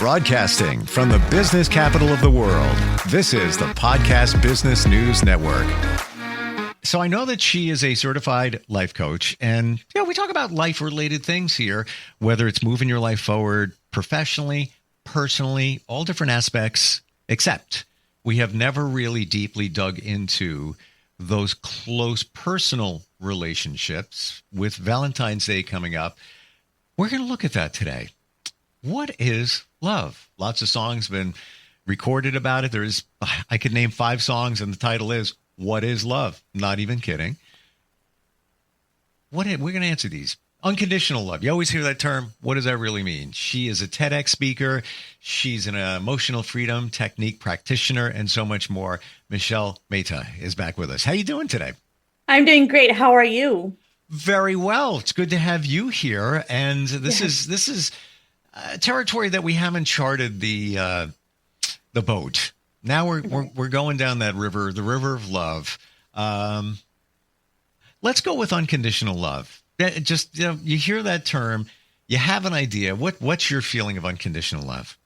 Broadcasting from the business capital of the world, this is the Podcast Business News Network. So I know that she is a certified life coach, and we talk about life-related things here, whether it's moving your life forward professionally, personally, all different aspects, except we have never really deeply dug into those close personal relationships. With Valentine's Day coming up, we're going to look at that today. What is love? Lots of songs been recorded about it. I could name 5 songs, and the title is What is Love? Not even kidding. We're going to answer these. Unconditional love. You always hear that term. What does that really mean? She is a TEDx speaker. She's an emotional freedom technique practitioner and so much more. Mehta is back with us. How you doing today? I'm doing great. How are you? Very well. It's good to have you here. And this is territory that we haven't charted the boat. Now we're going down that river, the river of love. Let's go with unconditional love. Just you hear that term, you have an idea. What's your feeling of unconditional love?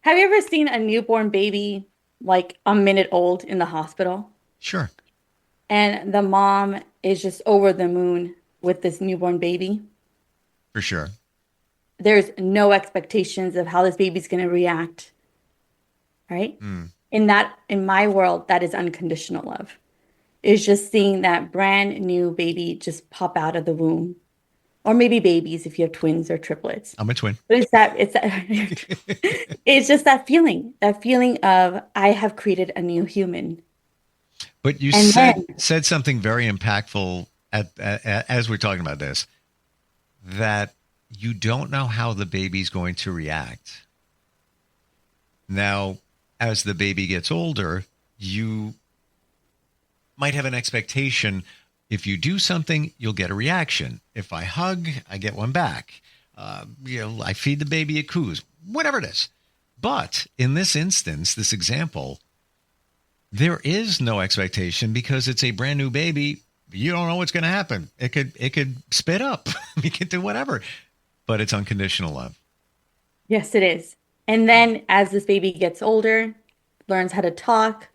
Have you ever seen a newborn baby like a minute old in the hospital? Sure. And the mom is just over the moon with this newborn baby? For sure. There's no expectations of how this baby's going to react. Right? In my world, that is unconditional love. It's just seeing that brand new baby just pop out of the womb, or maybe babies if you have twins or triplets. I'm a twin. But it's just that feeling of I have created a new human. But you said something very impactful as we're talking about this, that you don't know how the baby's going to react. Now, as the baby gets older, you might have an expectation. If you do something, you'll get a reaction. If I hug, I get one back. I feed the baby a coos, whatever it is. But in this instance, this example, there is no expectation because it's a brand new baby. You don't know what's going to happen. It could spit up. It could do whatever. But it's unconditional love. Yes, it is. And then as this baby gets older, learns how to talk,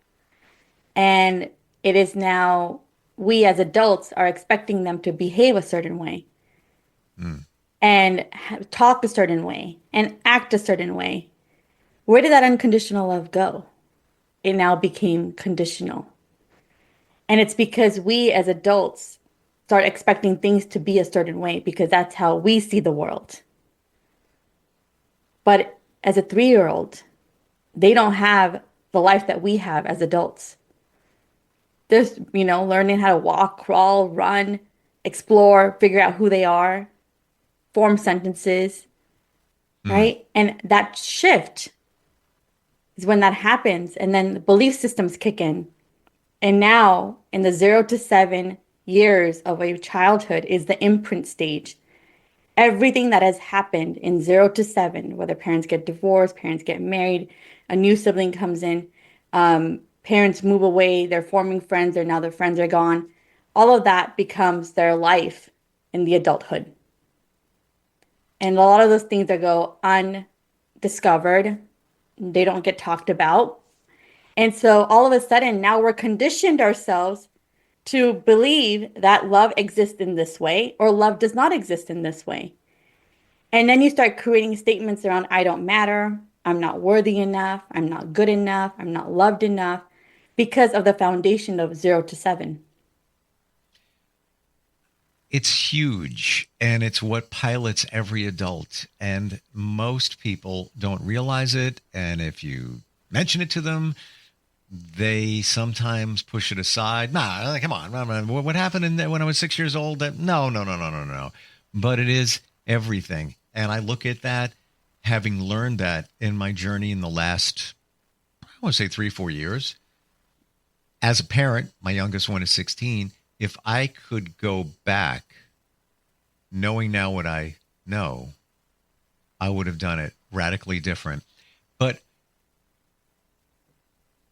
and it is now we as adults are expecting them to behave a certain way and talk a certain way and act a certain way. Where did that unconditional love go? It now became conditional. And it's because we as adults start expecting things to be a certain way because that's how we see the world. But as a 3-year-old, they don't have the life that we have as adults. There's, learning how to walk, crawl, run, explore, figure out who they are, form sentences, right? And that shift is when that happens. And then the belief systems kick in. And now in the 0 to 7 years of a childhood is the imprint stage. Everything that has happened in 0 to 7, whether parents get divorced, parents get married, a new sibling comes in, parents move away, they're forming friends, now their friends are gone. All of that becomes their life in the adulthood. And a lot of those things that go undiscovered, they don't get talked about. And so all of a sudden, now we're conditioned ourselves to believe that love exists in this way or love does not exist in this way. And then you start creating statements around, I don't matter, I'm not worthy enough, I'm not good enough, I'm not loved enough, because of the foundation of 0 to 7. It's huge, and it's what pilots every adult. And most people don't realize it. And if you mention it to them, they sometimes push it aside. Nah, come on. What happened when I was 6 years old? No. But it is everything. And I look at that, having learned that in my journey in the last, I want to say 3-4 years. As a parent, my youngest one is 16. If I could go back, knowing now what I know, I would have done it radically different. But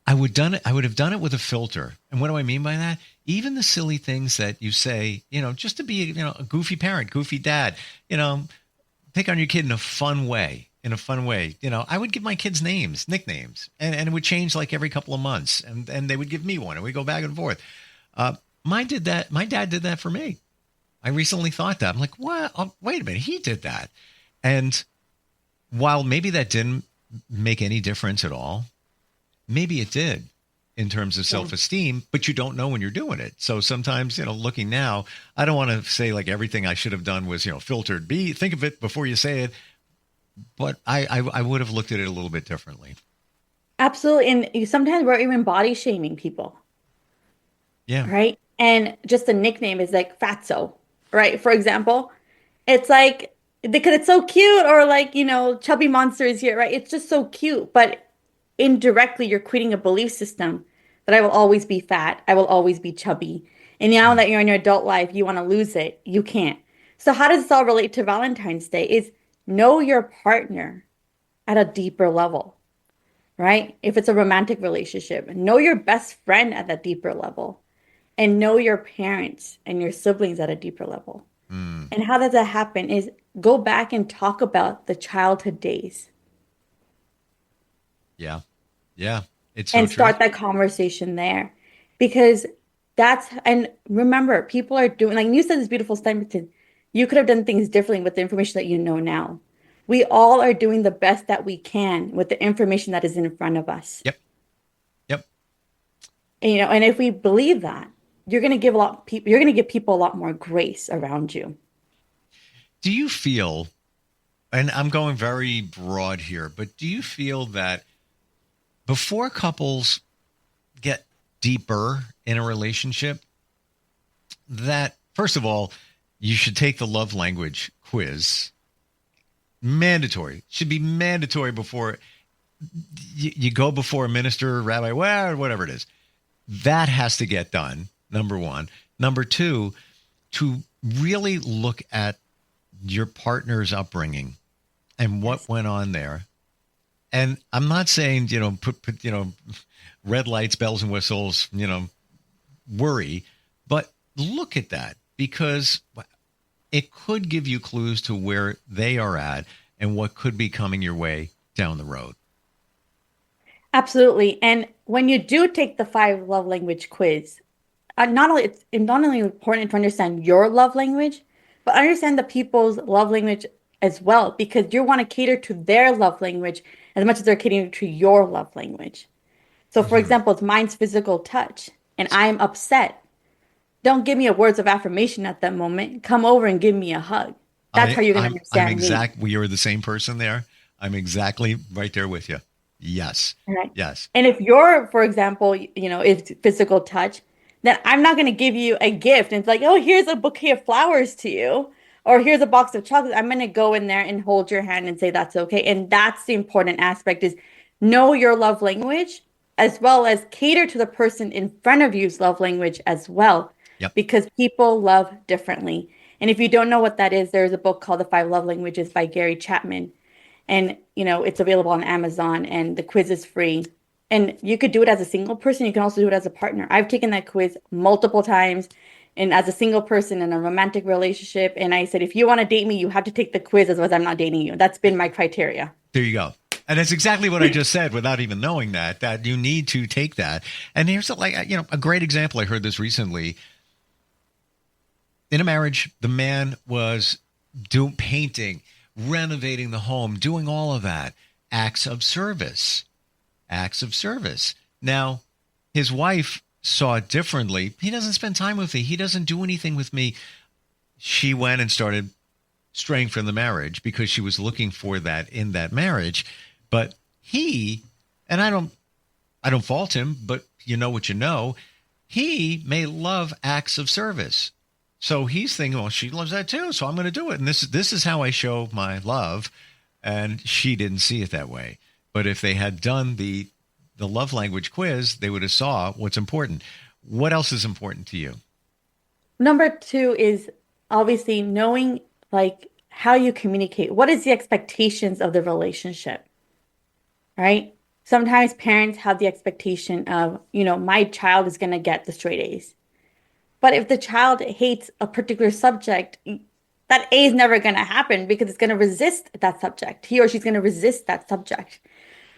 I would have done it with a filter. And what do I mean by that? Even the silly things that you say, just to be, a goofy parent, goofy dad, pick on your kid in a fun way, in a fun way. I would give my kids names, nicknames, and it would change like every couple of months, and they would give me one, and we go back and forth. Uh, Mine did that. My dad did that for me. I recently thought that. I'm like, what? Oh, wait a minute. He did that. And while maybe that didn't make any difference at all, maybe it did in terms of Yeah. self-esteem, but you don't know when you're doing it. So sometimes, looking now, I don't want to say like everything I should have done was, filtered. Think of it before you say it. But I would have looked at it a little bit differently. Absolutely. And sometimes we're even body shaming people, Yeah. right? And just the nickname is like fatso, right? For example, it's like because it's so cute, or like, chubby monster is here, right? It's just so cute. But indirectly, you're creating a belief system that I will always be fat, I will always be chubby. And now Mm. that you're in your adult life, you want to lose it, you can't. So, how does this all relate to Valentine's Day? Is know your partner at a deeper level, right? If it's a romantic relationship, know your best friend at a deeper level, and know your parents and your siblings at a deeper level. Mm. And how does that happen is go back and talk about the childhood days Yeah. Yeah. It's so and true. start that conversation there. Because and remember, people are doing, like you said, this beautiful statement, you could have done things differently with the information that you know now. We all are doing the best that we can with the information that is in front of us. Yep. Yep. And if we believe that, you're going to give people a lot more grace around you. Do you feel, and I'm going very broad here, but do you feel that before couples get deeper in a relationship, that first of all, you should take the love language quiz? Mandatory. Should be mandatory before you go before a minister, rabbi, well, whatever it is. That has to get done, number one. Number two, to really look at your partner's upbringing and what Yes. went on there. And I'm not saying, put red lights, bells and whistles, worry, but look at that, because it could give you clues to where they are at and what could be coming your way down the road. Absolutely. And when you do take the five love language quiz, it's not only important to understand your love language, but understand the people's love language as well, because you want to cater to their love language as much as they're catering to your love language. So, for Mhm. example, it's mine's physical touch, and I'm upset. Don't give me a words of affirmation at that moment. Come over and give me a hug. That's how you're going to I'm understand me. exact. We are the same person there. I'm exactly right there with you. Yes. Right. Yes. And if you're, for example, it's physical touch, then I'm not going to give you a gift. And it's like, oh, here's a bouquet of flowers to you, or here's a box of chocolate. I'm going to go in there and hold your hand and say that's okay. And that's the important aspect is know your love language as well as cater to the person in front of you's love language as well, Yep. because people love differently. And if you don't know what that is, there's a book called The Five Love Languages by Gary Chapman. And, it's available on Amazon and the quiz is free. And you could do it as a single person. You can also do it as a partner. I've taken that quiz multiple times and as a single person in a romantic relationship. And I said, if you want to date me, you have to take the quiz, otherwise I'm not dating you. That's been my criteria. There you go. And that's exactly what I just said without even knowing that you need to take that. And here's a great example. I heard this recently. In a marriage, the man was doing painting, renovating the home, doing all of that. Acts of service. Acts of service. Now, his wife saw it differently. He doesn't spend time with me. He doesn't do anything with me. She went and started straying from the marriage because she was looking for that in that marriage. But and I don't fault him, but you know what you know, he may love acts of service. So he's thinking, well, she loves that too, so I'm going to do it. And this is how I show my love. And she didn't see it that way. But if they had done the love language quiz, they would have saw what's important. What else is important to you? Number two is obviously knowing like how you communicate. What is the expectations of the relationship, right? Sometimes parents have the expectation of, my child is going to get the straight A's. But if the child hates a particular subject, that A is never going to happen because it's going to resist that subject. He or she's going to resist that subject,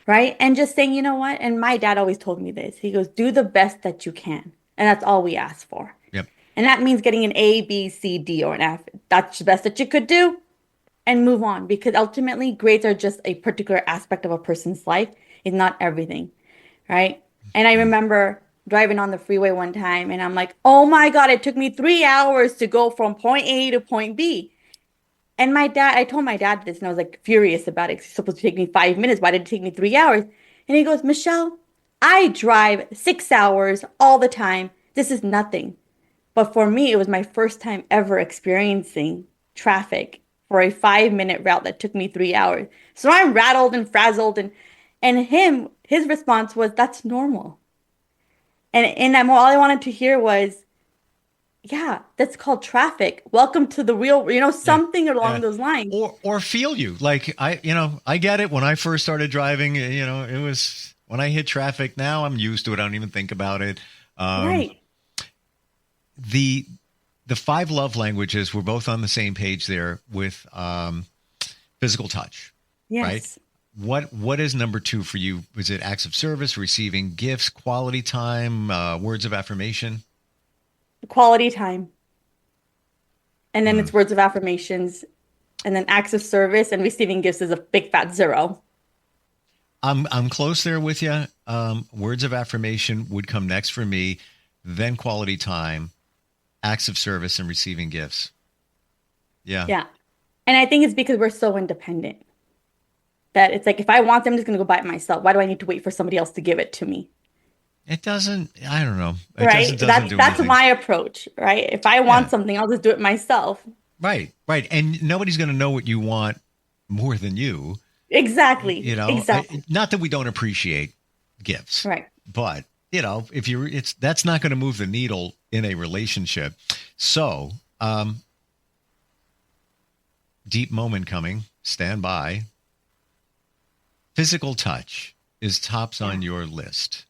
right? And just saying, you know what? And my dad always told me this. He goes, do the best that you can. And that's all we ask for. Yep. And that means getting an A, B, C, D, or an F. That's the best that you could do and move on because ultimately grades are just a particular aspect of a person's life. It's not everything, right? And I remember driving on the freeway one time and I'm like, oh my God, it took me 3 hours to go from point A to point B. And I told my dad this and I was like furious about it. It's supposed to take me 5 minutes. Why did it take me 3 hours? And he goes, Michelle, I drive 6 hours all the time. This is nothing. But for me, it was my first time ever experiencing traffic for a 5 minute route that took me 3 hours. So I'm rattled and frazzled and his response was, that's normal. And all I wanted to hear was, yeah, that's called traffic. Welcome to the real, Yeah. something along those lines. Or feel you. Like I get it. When I first started driving, it was when I hit traffic. Now I'm used to it. I don't even think about it. Right. The 5 love languages, we're both on the same page there with physical touch. Yes. Right? What is number 2 for you? Was it acts of service, receiving gifts, quality time, words of affirmation? Quality time. And then it's words of affirmations. And then acts of service and receiving gifts is a big fat 0. I'm close there with you. Words of affirmation would come next for me, then quality time, acts of service, and receiving gifts. Yeah. Yeah. And I think it's because we're so independent that it's like, if I want them, I'm just going to go buy it myself. Why do I need to wait for somebody else to give it to me? It doesn't, I don't know. It Right? doesn't do That's anything. my approach, right? If I want something, I'll just do it myself. Right. And nobody's going to know what you want more than you. Exactly. Exactly. Not that we don't appreciate gifts. Right. But, if that's not going to move the needle in a relationship. So, deep moment coming. Stand by. Physical touch is tops on your list.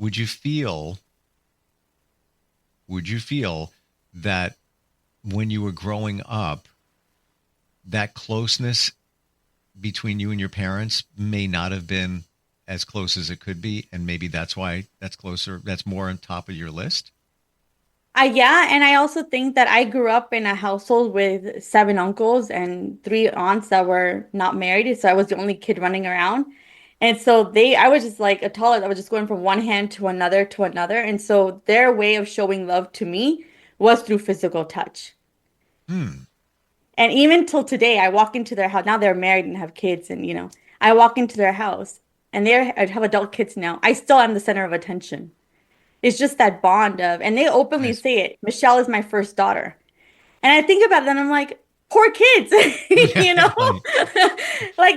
Would you feel that when you were growing up, that closeness between you and your parents may not have been as close as it could be, and maybe that's why that's more on top of your list? Yeah, and I also think that I grew up in a household with 7 uncles and 3 aunts that were not married, so I was the only kid running around. And so I was just like a toddler that was just going from one hand to another, and so their way of showing love to me was through physical touch. And even till today, I walk into their house. Now they're married and have kids, and I walk into their house, and I have adult kids now. I still am the center of attention. It's just that bond and they openly Nice. say it. Michelle is my first daughter. And I think about it and I'm like, poor kids, like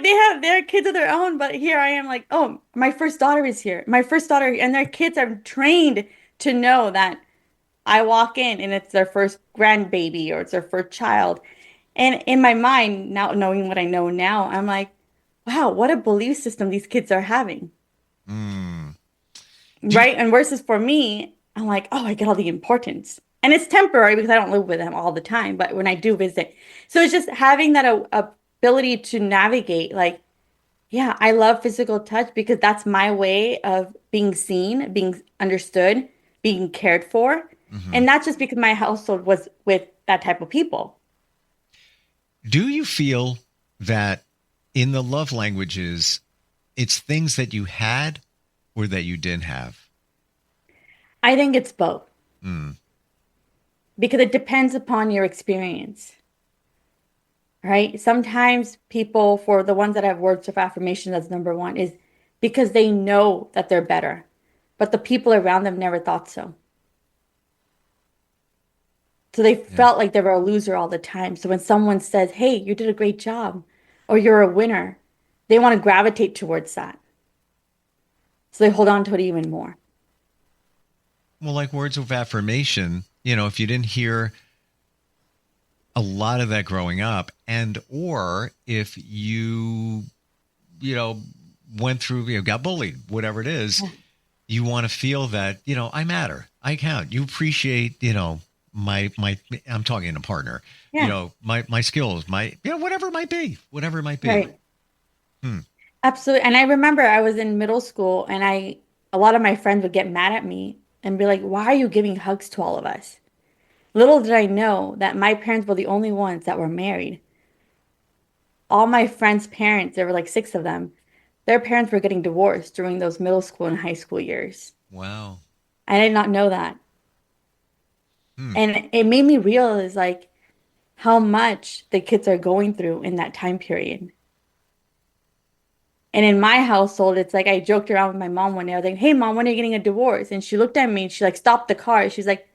they have their kids of their own. But here I am like, oh, my first daughter is here. My first daughter and their kids are trained to know that I walk in and it's their first grandbaby or it's their first child. And in my mind, now knowing what I know now, I'm like, wow, what a belief system these kids are having. Right. And versus for me, I'm like, oh, I get all the importance. And it's temporary because I don't live with them all the time. But when I do visit, so it's just having that ability to navigate. Like, yeah, I love physical touch because that's my way of being seen, being understood, being cared for. And that's just because my household was with that type of people. Do you feel that in the love languages, it's things that you had or that you didn't have? I think it's both. Because it depends upon your experience. Right? Sometimes people, for the ones that have words of affirmation, that's number 1, is because they know that they're better. But the people around them never thought so. So they felt like they were a loser all the time. So when someone says, hey, you did a great job, or you're a winner, they want to gravitate towards that. So they hold on to it even more. Well, like words of affirmation, if you didn't hear a lot of that growing up, or if you went through, got bullied, whatever it is, you want to feel that, I matter, I count. You appreciate, I'm talking a partner, Yeah, my skills, whatever it might be, whatever it might be. right. Hmm. Absolutely. And I remember I was in middle school and a lot of my friends would get mad at me and be like, why are you giving hugs to all of us? Little did I know that my parents were the only ones that were married. All my friends' parents, there were like six of them, their parents were getting divorced during those middle school and high school years. Wow. I did not know that. Hmm. And it made me realize like how much the kids are going through in that time period. And in my household, it's like I joked around with my mom one day. I was like, "Hey, mom, when are you getting a divorce?" And she looked at me and she like stopped the car. She's like,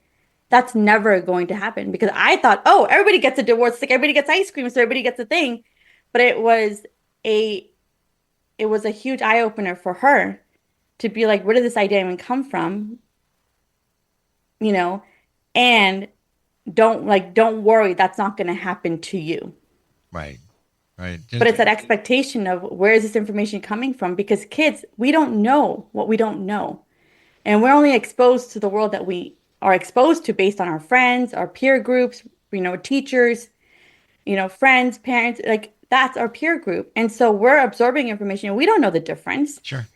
"That's never going to happen." Because I thought, "Oh, everybody gets a divorce. It's like everybody gets ice cream, so everybody gets a thing." But a it was a huge eye opener for her to be like, "Where did this idea even come from?" You know, and don't worry, that's not going to happen to you. Right. Right. But it's that expectation of where is this information coming from? Because kids, we don't know what we don't know. And we're only exposed to the world that we are exposed to based on our friends, our peer groups, teachers, friends, parents, like that's our peer group. And so we're absorbing information and we don't know the difference. Sure.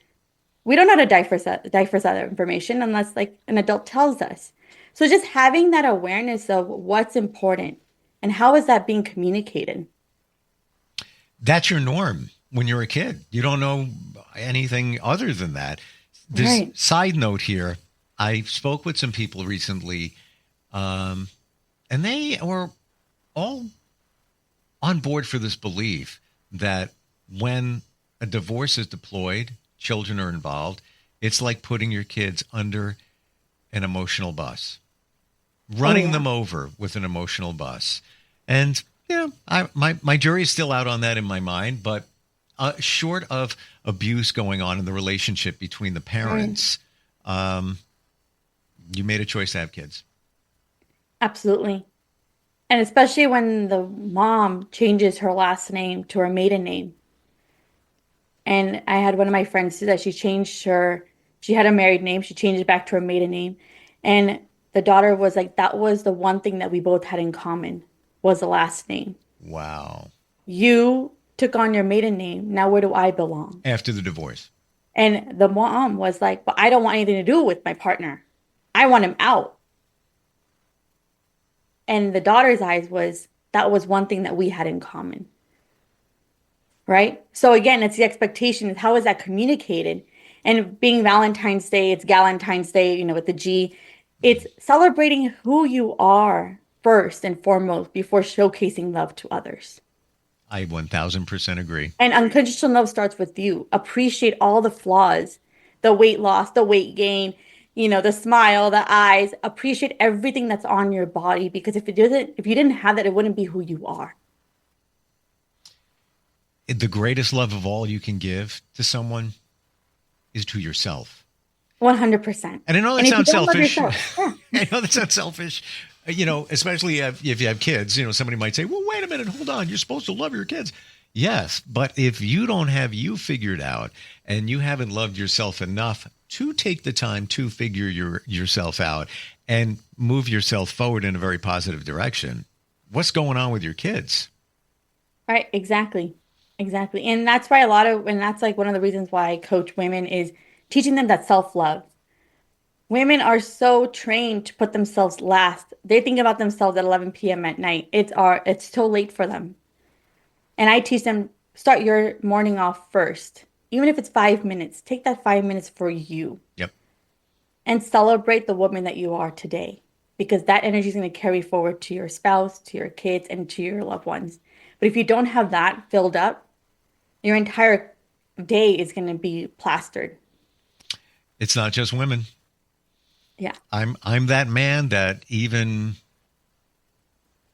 We don't know how to decipher that information unless like an adult tells us. So just having that awareness of what's important and how is that being communicated. That's your norm when you're a kid. You don't know anything other than that. This Right. side note here, I spoke with some people recently, and they were all on board for this belief that when a divorce is deployed, children are involved, it's like putting your kids under an emotional bus, Oh running yeah. them over with an emotional bus. And my jury is still out on that in my mind, but short of abuse going on in the relationship between the Right. parents, you made a choice to have kids. Absolutely. And especially when the mom changes her last name to her maiden name. And I had one of my friends do that. She had a married name, she changed it back to her maiden name. And the daughter was like, that was the one thing that we both had in common was the last name. Wow. You took on your maiden name. Now where do I belong? After the divorce. And the mom was like, but I don't want anything to do with my partner. I want him out. And the daughter's eyes was that was one thing that we had in common. Right? So again, it's the expectation. How is that communicated? And being Valentine's Day, it's Galentine's Day, with the G. It's celebrating who you are first and foremost before showcasing love to others. I 1000% agree. And unconditional love starts with you. Appreciate all the flaws, the weight loss, the weight gain, the smile, the eyes. Appreciate everything that's on your body because if you didn't have that, it wouldn't be who you are. The greatest love of all you can give to someone is to yourself. 100%. And I know that And if you sounds don't love selfish. yourself, yeah. I know that sounds selfish. Especially if you have kids, somebody might say, well, wait a minute, hold on. You're supposed to love your kids. Yes. But if you don't have you figured out and you haven't loved yourself enough to take the time to figure yourself out and move yourself forward in a very positive direction, what's going on with your kids? Right, exactly. Exactly. And that's like one of the reasons why I coach women is teaching them that self-love. Women are so trained to put themselves last. They think about themselves at 11 p.m. at night. It's so late for them. And I teach them start your morning off first. Even if it's 5 minutes, take that 5 minutes for you Yep. and celebrate the woman that you are today because that energy is going to carry forward to your spouse, to your kids, and to your loved ones. But if you don't have that filled up, your entire day is going to be plastered. It's not just women. Yeah. I'm that man that even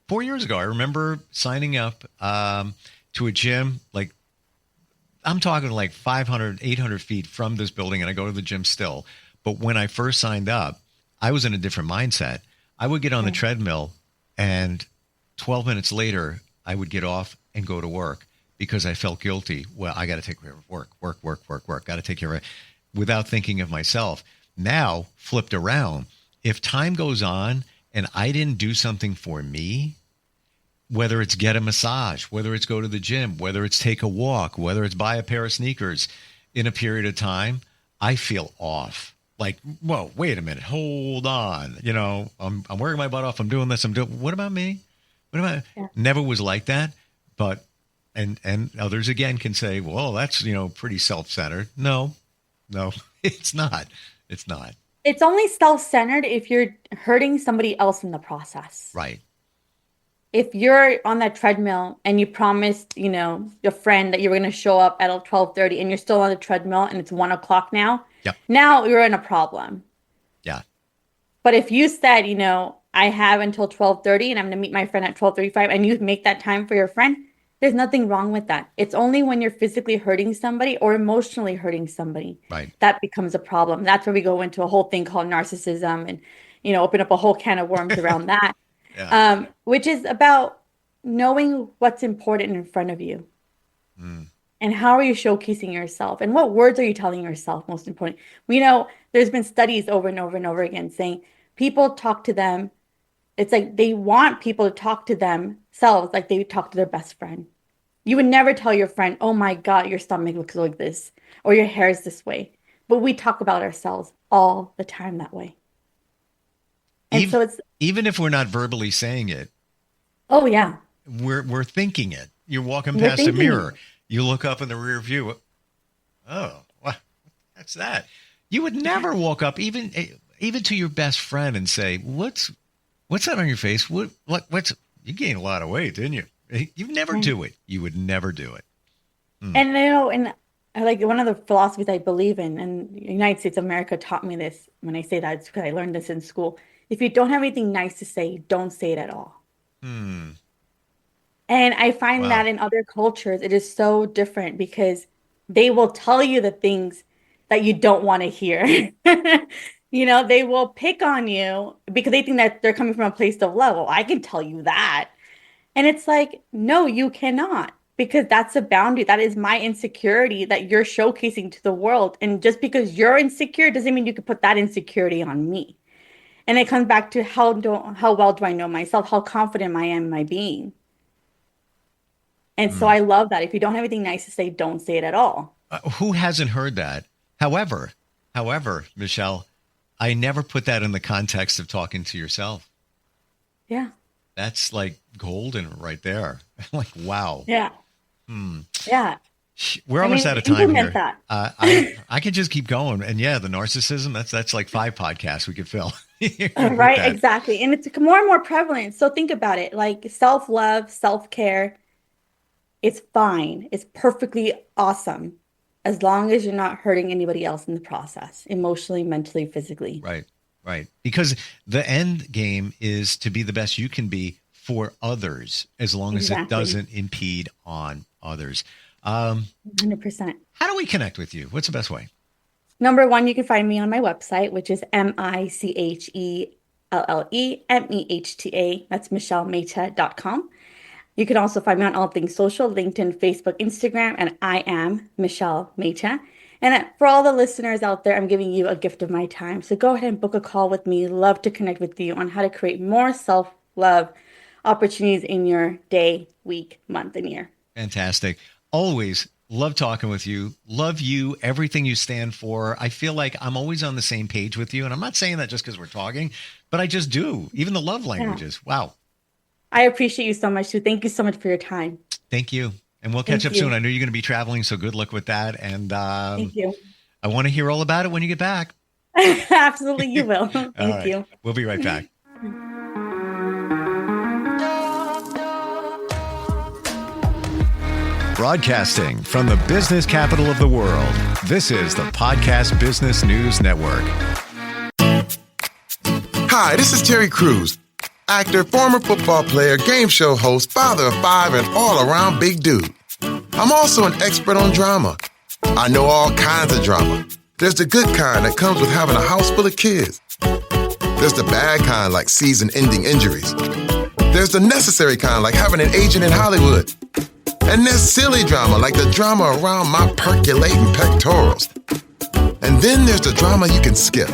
4 years ago, I remember signing up to a gym, like I'm talking like 500, 800 feet from this building, and I go to the gym still. But when I first signed up, I was in a different mindset. I would get on the Right. treadmill, and 12 minutes later, I would get off and go to work because I felt guilty. Well, I got to take care of work. Got to take care of it without thinking of myself. Now, flipped around, if time goes on and I didn't do something for me, whether it's get a massage, whether it's go to the gym, whether it's take a walk, whether it's buy a pair of sneakers in a period of time, I feel off. Like, whoa, wait a minute, hold on. You know, I'm working my butt off. I'm doing this. What about me? What about, Never was like that. But, and others again can say, well, that's, pretty self-centered. No, it's not. It's not. It's only self-centered if you're hurting somebody else in the process. Right. If you're on that treadmill and you promised, your friend that you were going to show up at 12:30 and you're still on the treadmill and it's 1:00 now, now you're in a problem. Yeah. But if you said, I have until 12:30 and I'm going to meet my friend at 12:35 and you make that time for your friend, there's nothing wrong with that. It's only when you're physically hurting somebody or emotionally hurting somebody that becomes a problem. That's where we go into a whole thing called narcissism and, open up a whole can of worms around that, which is about knowing what's important in front of you. And how are you showcasing yourself? And what words are you telling yourself, most important? We know there's been studies over and over and over again saying people talk to them. It's like they want people to talk to themselves like they talk to their best friend. You would never tell your friend, oh my God, your stomach looks like this, or your hair is this way. But we talk about ourselves all the time that way. And so it's even if we're not verbally saying it. Oh yeah. We're thinking it. You're walking past a mirror. You look up in the rear view. Oh, what? That's that. You would never walk up even to your best friend and say, What's that on your face? What's you gained a lot of weight, didn't you? You never do it. You would never do it. And and like one of the philosophies I believe in, and the United States of America taught me this. When I say that, it's because I learned this in school. If you don't have anything nice to say, don't say it at all. And I find that in other cultures, it is so different because they will tell you the things that you don't want to hear. They will pick on you because they think that they're coming from a place of love. Well, I can tell you that. And it's like, no, you cannot, because that's a boundary. That is my insecurity that you're showcasing to the world. And just because you're insecure doesn't mean you can put that insecurity on me. And it comes back to how well do I know myself? How confident I am in my being? And so I love that. If you don't have anything nice to say, don't say it at all. Who hasn't heard that? However, Michelle, I never put that in the context of talking to yourself. Yeah. That's like golden right there. Like, wow. Yeah. Yeah. We're almost out of time here. That. I could just keep going. And the narcissism, that's like 5 podcasts we could fill. Right, exactly. And it's more and more prevalent. So think about it, like self-love, self-care. It's fine. It's perfectly awesome as long as you're not hurting anybody else in the process, emotionally, mentally, physically. Right. Because the end game is to be the best you can be for others, as long as it doesn't impede on others. 100%. How do we connect with you? What's the best way? Number one, you can find me on my website, which is MytunerMehta. That's MichelleMehta.com. You can also find me on all things social, LinkedIn, Facebook, Instagram, and I am Michelle Mehta. And for all the listeners out there, I'm giving you a gift of my time. So go ahead and book a call with me. Love to connect with you on how to create more self-love opportunities in your day, week, month, and year. Fantastic. Always love talking with you. Love you, everything you stand for. I feel like I'm always on the same page with you. And I'm not saying that just because we're talking, but I just do. Even the love languages. Yeah. Wow. I appreciate you so much, too. Thank you so much for your time. Thank you. And we'll catch up soon. I know you're going to be traveling, so good luck with that. And thank you. I want to hear all about it when you get back. Absolutely, you will. Thank you. We'll be right back. Broadcasting from the business capital of the world, this is the Podcast Business News Network. Hi, this is Terry Crews, actor, former football player, game show host, father of 5, and all-around big dude. I'm also an expert on drama. I know all kinds of drama. There's the good kind that comes with having a house full of kids. There's the bad kind like season-ending injuries. There's the necessary kind like having an agent in Hollywood. And there's silly drama like the drama around my percolating pectorals. And then there's the drama you can skip.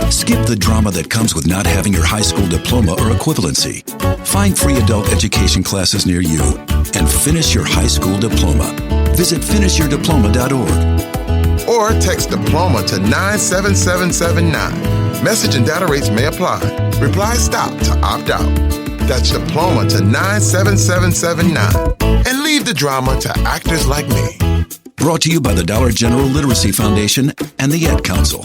Skip the drama that comes with not having your high school diploma or equivalency. Find free adult education classes near you and finish your high school diploma. Visit finishyourdiploma.org. Or text diploma to 97779. Message and data rates may apply. Reply STOP to opt out. That's diploma to 97779. And leave the drama to actors like me. Brought to you by the Dollar General Literacy Foundation and the Ad Council.